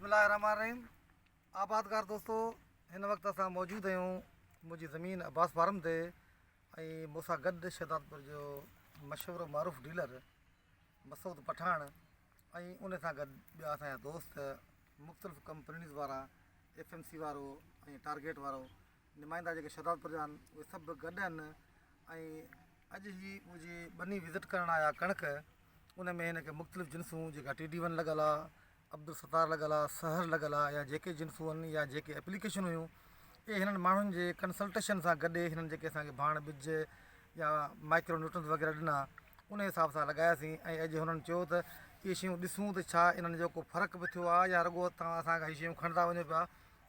बिस्मिल्लाहिर्रहमानिर्रहीम। आबादगार दोस्तों, हिन वक्त असां मौजूद आहियूं मुंहिंजी ज़मीन अब्बास फार्म ते ऐं मूंसां गॾु शहदादपुर जो मशहूरु मारूफ़ डीलर मसूद पठाण ऐं उन सां गॾु ॿिया असांजा दोस्त मुख़्तलिफ़ कंपनीज़ वारा FMC वारो ऐं टारगेट वारो नुमाइंदा जेके शहदादपुर जा आहिनि उहे सभु गॾु आहिनि। ऐं अॼु जी मुंहिंजी बनी विज़िट करणु आया कणिक उन में हिनखे मुख़्तलिफ़ जिन्सूं जेका TD1 लॻल आहे, अब्दुल सत्तार लॻल आहे, सहर लॻल आहे, या जेके जिन्सूं आहिनि या जेके एप्लीकेशन हुयूं, इहे हिननि माण्हुनि जे कंसल्टेशन सां गॾु हिननि जेके असांखे भाण ॿिज या माइक्रो न्यूट्रन्स वग़ैरह ॾिना उन हिसाब सां लॻायासीं। ऐं अॼु हुननि चयो त इहे शयूं ॾिसूं त छा इन्हनि जो को फ़र्क़ु बि थियो आहे या रुॻो तव्हां असांखां हीअ शयूं खणंदा वञो पिया,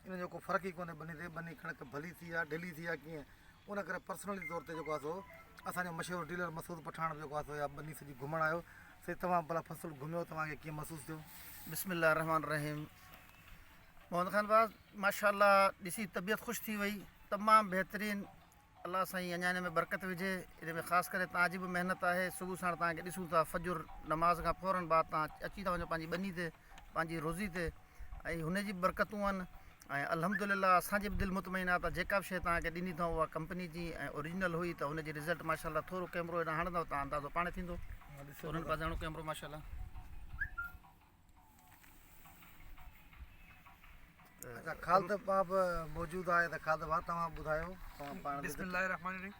इन्हनि जो को फ़र्क़ु ई कोन्हे बनी ते बनी कणिक भली थी आहे ढिली थी आहे कीअं। उन करे पर्सनली तौर ते जेको आहे सो असांजो मशहूरु डीलर मसूद पठाण जेको आहे सो या बनी सॼी घुमणु आयो। से तव्हां भला फ़सुल घुमियो, तव्हांखे कीअं महसूसु थियो? बिस्मिल्लाहिर्रहमानिर्रहीम। मोहम्मद खान बाज़ माशाल्लाह ॾिसी तबियत ख़ुशि थी वई, तमामु बहितरीन। अल्लाह साईं अञा हिन में बरकत विझे। इन में ख़ासि करे तव्हांजी बि महिनत आहे। सुबुह साण तव्हांखे ॾिसूं था फजुर नमाज़ खां फ़ौरन बाद तव्हां अची था वञो पंहिंजी बनी ते, पंहिंजी रोज़ी ते, ऐं हुनजी बरकतूं आहिनि। ऐं अल्हम्दुलिल्लाह असांजी बि दिलि मुतमइन आहे त जेका बि शइ तव्हांखे ॾिनी अथऊं उहा कंपनी जी ऐं ओरिजिनल हुई, त हुनजी रिज़ल्ट माशाल्लाह थोरो कैमरो हेॾां हणंदव तव्हां अंदाज़ो पाणे थींदो। हुननि पासे हणो कैमरो माशाल्लाह। अच्छा, ख़ालिद भाउ बि मौजूदु आहे त ख़ालिद भाउ तव्हां ॿुधायो तव्हां पाण? बिस्मिल्लाहिर्रहमानिर्रहीम।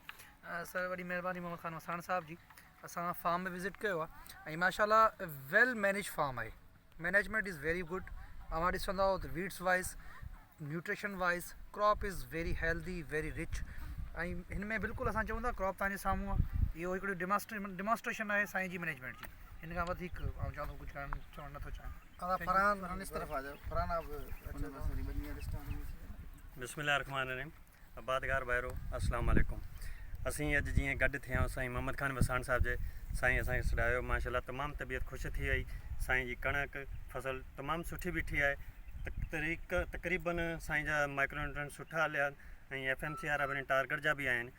सर वॾी महिरबानी मोहम्मद खान वसाण साहब जी। असां फार्म में विज़िट कयो आहे ऐं माशाल्लाह वेल मैनेज फार्म आहे। Management is very good. तव्हां ॾिसंदव त weeds wise, nutrition wise, crop is very healthy, very rich. ऐं हिन में बिल्कुलु असां चऊं था क्रॉप तव्हांजे साम्हूं आहे। इहो हिकिड़ी डिमॉन्स्ट्रेशन आहे साईं जी मैनेजमेंट जी। हिन खां वधीक आउं चवां थो कुझु चवणु नथो चाहियां। फरहान इस तरफ़ आ जाओ। फरहान आप बिस्मिल्लाहिर्रहमानिर्रहीम। आबादगार भाइरो अस्सलाम वालेकुम। असीं अॼु जीअं गॾु थिया आहियूं साईं मोहम्मद खान वसाण साहिब जे, साईं असांखे सॾायो माशाल्लाह तमामु तबियत ख़ुशि थी वई। साईं जी कणक फ़सुलु तमामु सुठी बीठी आहे। तक़रीबन साईं जा माइक्रोन्यूट्रन सुठा हलिया ऐं FMC वारा वरी टारगेट जा बि आहिनि।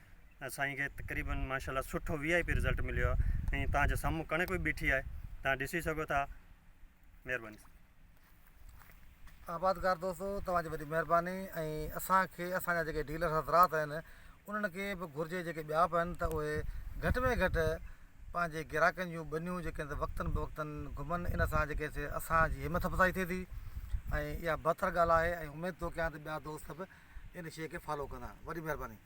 साईं खे तक़रीबन माशाल्लाह सुठो VIP रिज़ल्ट मिलियो आहे ऐं तव्हांजे साम्हूं कणक बि बीठी आहे, तव्हां ॾिसी सघो था। महिरबानी। आबादगार दोस्तो, तव्हांजी वॾी महिरबानी। ऐं असांखे असांजा जेके डीलर हज़रात आहिनि उन्हनि खे बि घुरिजे जेके ॿिया बि आहिनि त उहे घटि में घटि पंहिंजे ग्राहकनि जूं बनियूं जेके वक़्तनि बवक़्तनि घुमनि। इन सां जेके असांजी हिमत अफ़ज़ाई थिए थी ऐं इहा बहितर ॻाल्हि आहे। ऐं उमेदु थो कयां त ॿिया दोस्त बि इन शइ खे फॉलो कंदा। वॾी महिरबानी।